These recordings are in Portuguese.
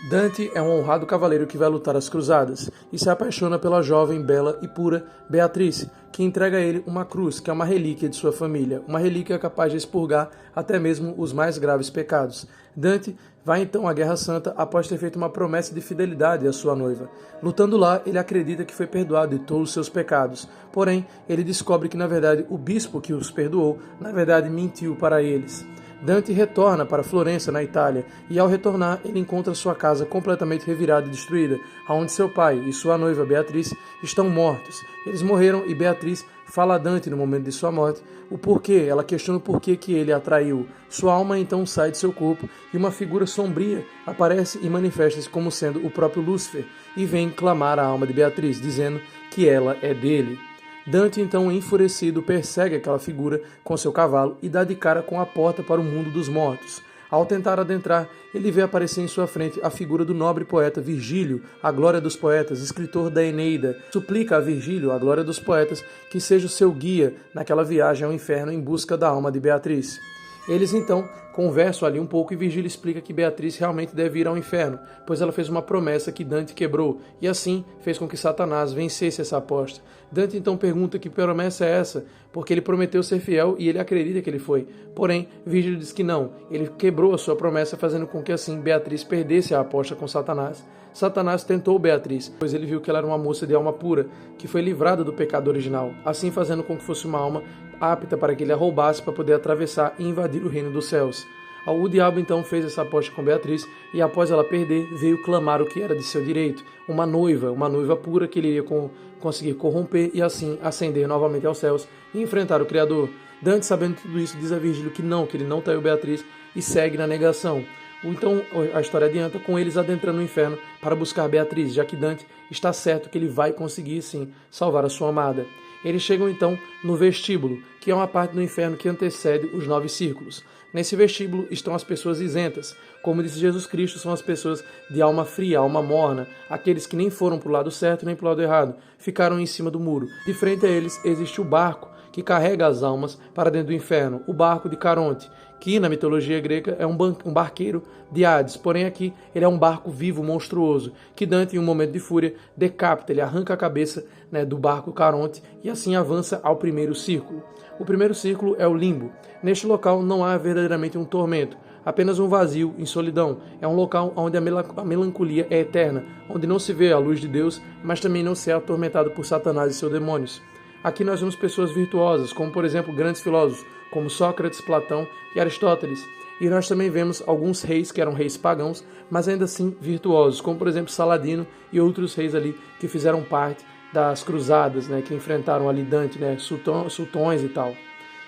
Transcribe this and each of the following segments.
Dante é um honrado cavaleiro que vai lutar as cruzadas e se apaixona pela jovem, bela e pura Beatriz, que entrega a ele uma cruz, que é uma relíquia de sua família, uma relíquia capaz de expurgar até mesmo os mais graves pecados. Dante vai então à Guerra Santa após ter feito uma promessa de fidelidade à sua noiva. Lutando lá, ele acredita que foi perdoado de todos os seus pecados. Porém, ele descobre que, na verdade, o bispo que os perdoou, na verdade, mentiu para eles. Dante retorna para Florença, na Itália, e ao retornar ele encontra sua casa completamente revirada e destruída, onde seu pai e sua noiva Beatriz estão mortos. Eles morreram e Beatriz fala a Dante no momento de sua morte o porquê, ela questiona o porquê que ele a traiu. Sua alma então sai de seu corpo e uma figura sombria aparece e manifesta-se como sendo o próprio Lúcifer e vem clamar a alma de Beatriz, dizendo que ela é dele. Dante, então, enfurecido, persegue aquela figura com seu cavalo e dá de cara com a porta para o mundo dos mortos. Ao tentar adentrar, ele vê aparecer em sua frente a figura do nobre poeta Virgílio, a glória dos poetas, escritor da Eneida. Suplica a Virgílio, a glória dos poetas, que seja o seu guia naquela viagem ao inferno em busca da alma de Beatriz. Eles então conversam ali um pouco e Virgílio explica que Beatriz realmente deve ir ao inferno, pois ela fez uma promessa que Dante quebrou, e assim fez com que Satanás vencesse essa aposta. Dante então pergunta que promessa é essa, porque ele prometeu ser fiel e ele acredita que ele foi. Porém, Virgílio diz que não, ele quebrou a sua promessa, fazendo com que assim Beatriz perdesse a aposta com Satanás. Satanás tentou Beatriz, pois ele viu que ela era uma moça de alma pura, que foi livrada do pecado original, assim fazendo com que fosse uma alma apta para que ele a roubasse para poder atravessar e invadir o reino dos céus. O diabo então fez essa aposta com Beatriz e após ela perder, veio clamar o que era de seu direito, uma noiva pura que ele iria conseguir corromper e assim ascender novamente aos céus e enfrentar o Criador. Dante, sabendo tudo isso, diz a Virgílio que ele não traiu Beatriz e segue na negação. Então a história adianta com eles adentrando no inferno para buscar Beatriz, já que Dante está certo que ele vai conseguir sim salvar a sua amada. Eles chegam então no vestíbulo, que é uma parte do inferno que antecede os 9 círculos. Nesse vestíbulo estão as pessoas isentas. Como disse Jesus Cristo, são as pessoas de alma fria, alma morna, aqueles que nem foram para o lado certo nem para o lado errado, ficaram em cima do muro. De frente a eles existe o barco que carrega as almas para dentro do inferno, o barco de Caronte, que na mitologia grega é um barqueiro de Hades, porém aqui ele é um barco vivo, monstruoso, que Dante, em um momento de fúria, decapita, ele arranca a cabeça do barco Caronte e assim avança ao primeiro círculo. O primeiro círculo é o limbo. Neste local não há verdadeiramente um tormento, apenas um vazio em solidão. É um local onde a melancolia é eterna, onde não se vê a luz de Deus, mas também não se é atormentado por Satanás e seus demônios. Aqui nós vemos pessoas virtuosas, como por exemplo grandes filósofos, como Sócrates, Platão e Aristóteles. E nós também vemos alguns reis que eram reis pagãos, mas ainda assim virtuosos, como por exemplo Saladino e outros reis ali que fizeram parte das cruzadas, que enfrentaram ali Dante, sultões e tal.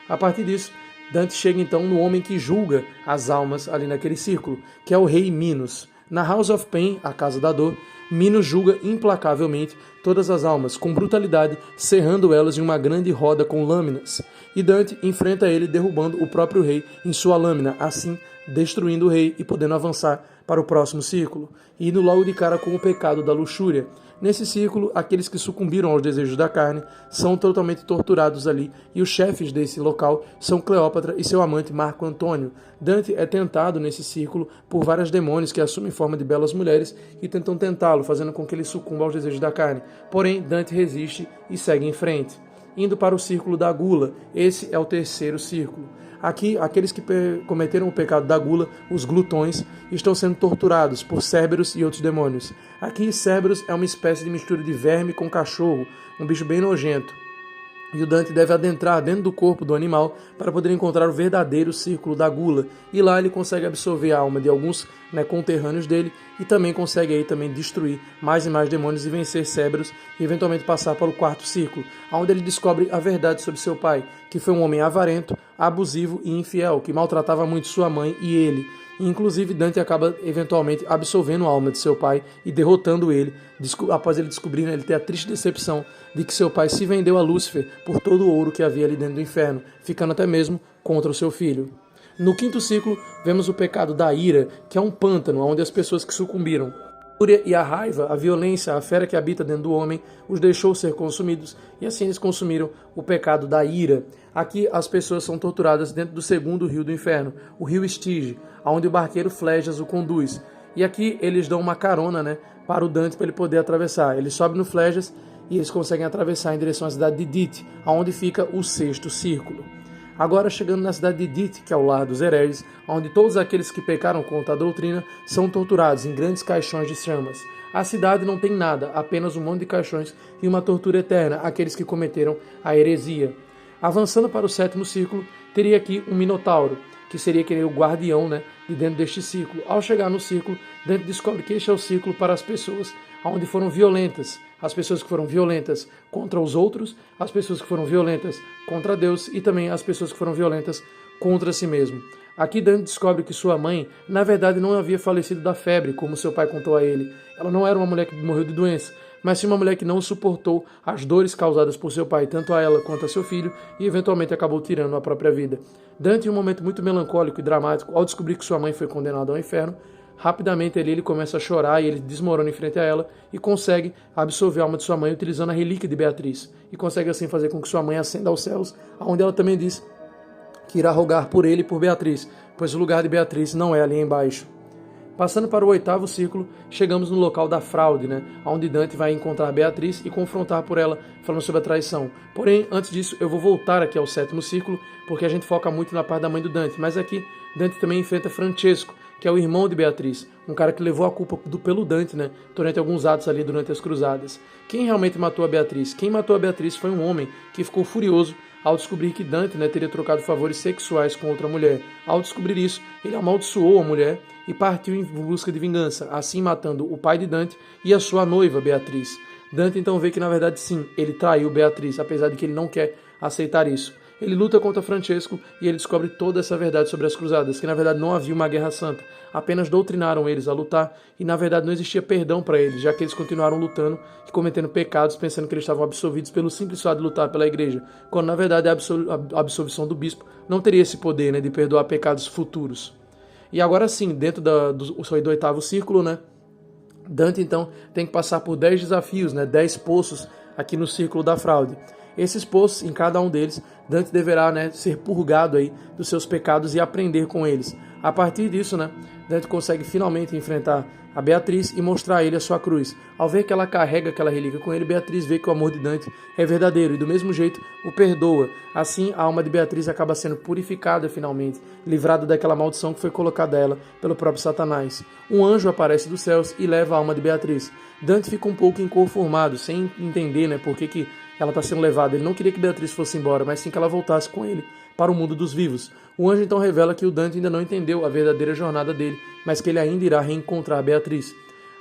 A partir disso, Dante chega então no homem que julga as almas ali naquele círculo, que é o rei Minos. Na House of Pain, a Casa da Dor, Minos julga implacavelmente todas as almas, com brutalidade, cerrando elas em uma grande roda com lâminas. E Dante enfrenta ele derrubando o próprio rei em sua lâmina, assim destruindo o rei e podendo avançar para o próximo círculo, indo logo de cara com o pecado da luxúria. Nesse círculo, aqueles que sucumbiram aos desejos da carne são totalmente torturados ali, e os chefes desse local são Cleópatra e seu amante Marco Antônio. Dante é tentado nesse círculo por vários demônios que assumem forma de belas mulheres e tentam tentá-lo, fazendo com que ele sucumba aos desejos da carne. Porém, Dante resiste e segue em frente. Indo para o círculo da gula, esse é o terceiro círculo. Aqui, aqueles que cometeram o pecado da gula, os glutões, estão sendo torturados por Cerberus e outros demônios. Aqui, Cerberus é uma espécie de mistura de verme com cachorro, um bicho bem nojento. E o Dante deve adentrar dentro do corpo do animal para poder encontrar o verdadeiro círculo da gula. E lá ele consegue absorver a alma de alguns conterrâneos dele e também consegue aí também destruir mais e mais demônios e vencer Cerberus e eventualmente passar para o quarto círculo, onde ele descobre a verdade sobre seu pai, que foi um homem avarento, abusivo e infiel, que maltratava muito sua mãe e ele. E, inclusive, Dante acaba eventualmente absolvendo a alma de seu pai e derrotando ele, após ele descobrir, ele ter a triste decepção de que seu pai se vendeu a Lúcifer por todo o ouro que havia ali dentro do inferno, ficando até mesmo contra o seu filho. No quinto ciclo, vemos o pecado da ira, que é um pântano onde as pessoas que sucumbiram a fúria e a raiva, a violência, a fera que habita dentro do homem, os deixou ser consumidos, e assim eles consumiram o pecado da ira. Aqui as pessoas são torturadas dentro do segundo rio do inferno, o rio Estige, onde o barqueiro Flejas o conduz. E aqui eles dão uma carona, né, para o Dante para ele poder atravessar. Ele sobe no Flégias e eles conseguem atravessar em direção à cidade de Dite, onde fica o sexto círculo. Agora chegando na cidade de Dite, que é o lar dos hereges, onde todos aqueles que pecaram contra a doutrina são torturados em grandes caixões de chamas. A cidade não tem nada, apenas um monte de caixões e uma tortura eterna àqueles que cometeram a heresia. Avançando para o sétimo círculo, teria aqui um Minotauro, que seria o guardião, né, de dentro deste círculo. Ao chegar no círculo, Dante descobre que este é o círculo para as pessoas onde foram violentas, as pessoas que foram violentas contra os outros, as pessoas que foram violentas contra Deus e também as pessoas que foram violentas contra si mesmo. Aqui Dante descobre que sua mãe, na verdade, não havia falecido da febre, como seu pai contou a ele. Ela não era uma mulher que morreu de doença, mas sim uma mulher que não suportou as dores causadas por seu pai, tanto a ela quanto a seu filho, e eventualmente acabou tirando a própria vida. Dante, em um momento muito melancólico e dramático, ao descobrir que sua mãe foi condenada ao inferno, rapidamente ele começa a chorar e ele desmorona em frente a ela e consegue absorver a alma de sua mãe utilizando a relíquia de Beatriz. E consegue assim fazer com que sua mãe ascenda aos céus, onde ela também diz que irá rogar por ele e por Beatriz, pois o lugar de Beatriz não é ali embaixo. Passando para o oitavo círculo, chegamos no local da fraude, né, onde Dante vai encontrar Beatriz e confrontar por ela, falando sobre a traição. Porém, antes disso, eu vou voltar aqui ao sétimo círculo, porque a gente foca muito na parte da mãe do Dante, mas aqui Dante também enfrenta Francesco, que é o irmão de Beatriz, um cara que levou a culpa pelo Dante, né, durante alguns atos ali durante as cruzadas. Quem realmente matou a Beatriz? Quem matou a Beatriz foi um homem que ficou furioso ao descobrir que Dante, né, teria trocado favores sexuais com outra mulher. Ao descobrir isso, ele amaldiçoou a mulher e partiu em busca de vingança, assim matando o pai de Dante e a sua noiva, Beatriz. Dante então vê que, na verdade, sim, ele traiu Beatriz, apesar de que ele não quer aceitar isso. Ele luta contra Francesco e ele descobre toda essa verdade sobre as cruzadas, que na verdade não havia uma guerra santa, apenas doutrinaram eles a lutar e na verdade não existia perdão para eles, já que eles continuaram lutando e cometendo pecados, pensando que eles estavam absolvidos pelo simples fato de lutar pela igreja, quando na verdade a absolvição do bispo não teria esse poder, né, de perdoar pecados futuros. E agora sim, dentro do oitavo círculo, né, Dante então tem que passar por 10 desafios, né, 10 poços aqui no círculo da fraude. Esses poços, em cada um deles, Dante deverá, né, ser purgado aí dos seus pecados e aprender com eles. A partir disso, né, Dante consegue finalmente enfrentar a Beatriz e mostrar a ele a sua cruz. Ao ver que ela carrega aquela relíquia com ele, Beatriz vê que o amor de Dante é verdadeiro e do mesmo jeito o perdoa. Assim, a alma de Beatriz acaba sendo purificada finalmente, livrada daquela maldição que foi colocada a ela pelo próprio Satanás. Um anjo aparece dos céus e leva a alma de Beatriz. Dante fica um pouco inconformado, sem entender, né, por que ela está sendo levada. Ele não queria que Beatriz fosse embora, mas sim que ela voltasse com ele para o mundo dos vivos. O anjo então revela que o Dante ainda não entendeu a verdadeira jornada dele, mas que ele ainda irá reencontrar Beatriz.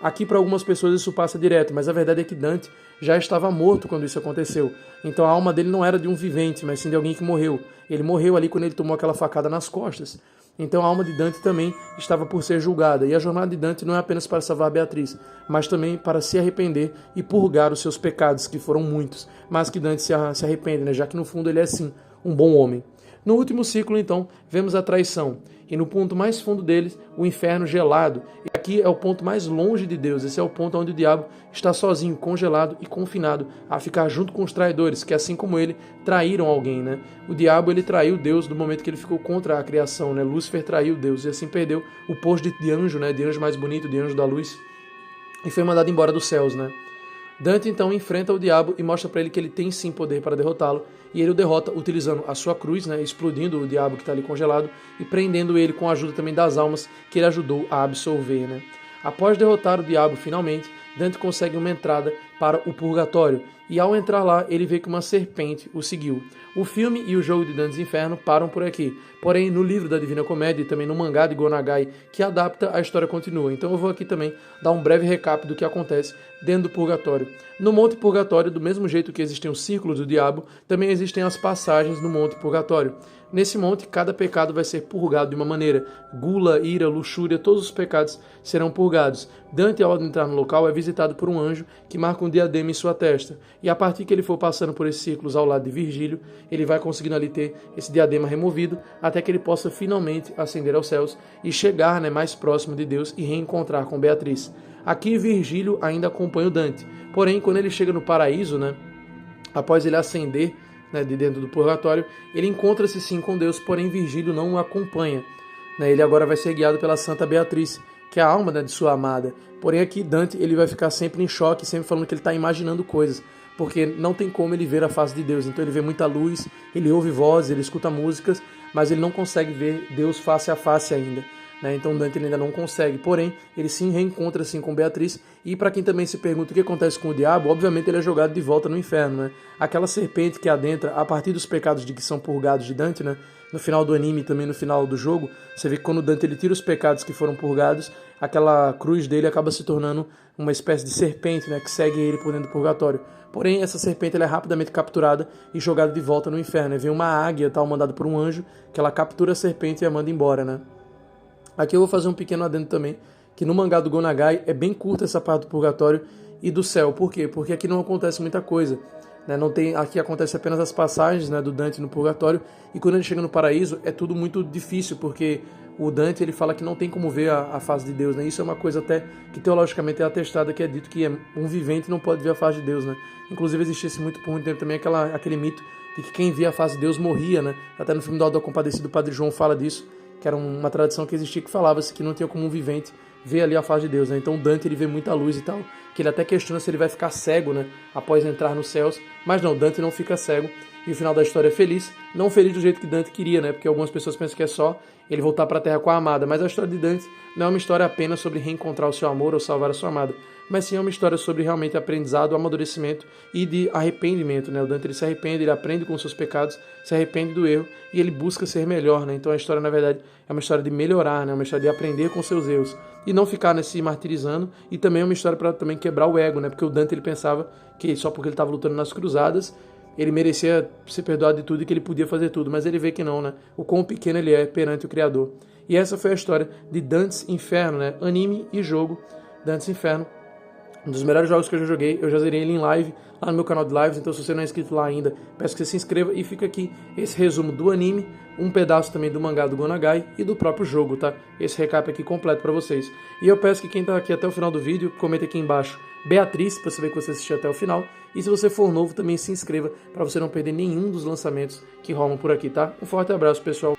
Aqui para algumas pessoas isso passa direto, mas a verdade é que Dante já estava morto quando isso aconteceu. Então a alma dele não era de um vivente, mas sim de alguém que morreu. Ele morreu ali quando ele tomou aquela facada nas costas. Então a alma de Dante também estava por ser julgada. E a jornada de Dante não é apenas para salvar Beatriz, mas também para se arrepender e purgar os seus pecados, que foram muitos. Mas que Dante se arrepende, né? Já que no fundo ele é sim um bom homem. No último ciclo, então, vemos a traição. E no ponto mais fundo deles, o inferno gelado. E aqui é o ponto mais longe de Deus. Esse é o ponto onde o diabo está sozinho, congelado e confinado a ficar junto com os traidores, que assim como ele, traíram alguém, né? O diabo, ele traiu Deus do momento que ele ficou contra a criação, né? Lúcifer traiu Deus e assim perdeu o posto de anjo, né? De anjo mais bonito, de anjo da luz. E foi mandado embora dos céus, né? Dante então enfrenta o diabo e mostra para ele que ele tem sim poder para derrotá-lo, e ele o derrota utilizando a sua cruz, né, explodindo o diabo que está ali congelado e prendendo ele com a ajuda também das almas que ele ajudou a absolver, né. Após derrotar o diabo finalmente, Dante consegue uma entrada para o purgatório, e ao entrar lá ele vê que uma serpente o seguiu. O filme e o jogo de Dante's Inferno param por aqui, porém no livro da Divina Comédia e também no mangá de Go Nagai, que adapta, a história continua. Então eu vou aqui também dar um breve recap do que acontece dentro do purgatório. No Monte Purgatório, do mesmo jeito que existem os círculos do diabo, também existem as passagens no Monte Purgatório. Nesse monte, cada pecado vai ser purgado de uma maneira. Gula, ira, luxúria, todos os pecados serão purgados. Dante, ao entrar no local, é visitado por um anjo que marca um diadema em sua testa. E a partir que ele for passando por esses círculos ao lado de Virgílio, ele vai conseguindo ali ter esse diadema removido, até que ele possa finalmente ascender aos céus e chegar, né, mais próximo de Deus e reencontrar com Beatriz. Aqui Virgílio ainda acompanha o Dante. Porém, quando ele chega no paraíso, né, após ele ascender, né, de dentro do purgatório, ele encontra-se sim com Deus, porém Virgílio não o acompanha. Né, ele agora vai ser guiado pela Santa Beatriz, que é a alma, né, de sua amada. Porém aqui Dante ele vai ficar sempre em choque, sempre falando que ele está imaginando coisas, porque não tem como ele ver a face de Deus. Então ele vê muita luz, ele ouve vozes, ele escuta músicas, mas ele não consegue ver Deus face a face ainda. Então Dante ele ainda não consegue, porém ele se reencontra assim com Beatriz. E para quem também se pergunta o que acontece com o diabo, obviamente ele é jogado de volta no inferno, né? Aquela serpente que adentra a partir dos pecados de que são purgados de Dante, né? No final do anime e também no final do jogo, você vê que quando Dante ele tira os pecados que foram purgados, aquela cruz dele acaba se tornando uma espécie de serpente, né? Que segue ele por dentro do purgatório. Porém, essa serpente ela é rapidamente capturada e jogada de volta no inferno. Vem uma águia, tal, mandada por um anjo, que ela captura a serpente e a manda embora, né? Aqui eu vou fazer um pequeno adendo também, que no mangá do Go Nagai é bem curta essa parte do purgatório e do céu. Por quê? Porque aqui não acontece muita coisa. Não tem, aqui acontece apenas as passagens, né, do Dante no purgatório, e quando ele chega no paraíso é tudo muito difícil, porque o Dante ele fala que não tem como ver a face de Deus. Né? Isso é uma coisa até que teologicamente é atestada, que é dito que um vivente não pode ver a face de Deus. Né? Inclusive existisse por muito tempo também aquele mito de que quem via a face de Deus morria. Né? Até no filme do Auto da Compadecida o Padre João fala disso, que era uma tradição que existia que falava-se que não tinha como um vivente ver ali a face de Deus, né? Então Dante ele vê muita luz e tal, que ele até questiona se ele vai ficar cego, né, após entrar nos céus, mas não, Dante não fica cego, e o final da história é feliz, não feliz do jeito que Dante queria, né, porque algumas pessoas pensam que é só ele voltar para a Terra com a amada, mas a história de Dante não é uma história apenas sobre reencontrar o seu amor ou salvar a sua amada, mas sim é uma história sobre realmente aprendizado, amadurecimento e de arrependimento, né? O Dante ele se arrepende, ele aprende com os seus pecados, se arrepende do erro e ele busca ser melhor, né? Então a história, na verdade, é uma história de melhorar, né? Uma história de aprender com seus erros e não ficar se martirizando, e também é uma história para também quebrar o ego, né? Porque o Dante ele pensava que só porque ele estava lutando nas cruzadas ele merecia ser perdoado de tudo e que ele podia fazer tudo, mas ele vê que não, né? O quão pequeno ele é perante o Criador. E essa foi a história de Dante's Inferno, né? Anime e jogo Dante's Inferno. Um dos melhores jogos que eu já joguei, eu já zerei ele em live, lá no meu canal de lives, então se você não é inscrito lá ainda, peço que você se inscreva, e fica aqui esse resumo do anime, um pedaço também do mangá do Go Nagai e do próprio jogo, tá? Esse recap aqui completo pra vocês. E eu peço que quem tá aqui até o final do vídeo, comenta aqui embaixo Beatriz, pra saber que você assistiu até o final, e se você for novo, também se inscreva, pra você não perder nenhum dos lançamentos que rolam por aqui, tá? Um forte abraço, pessoal.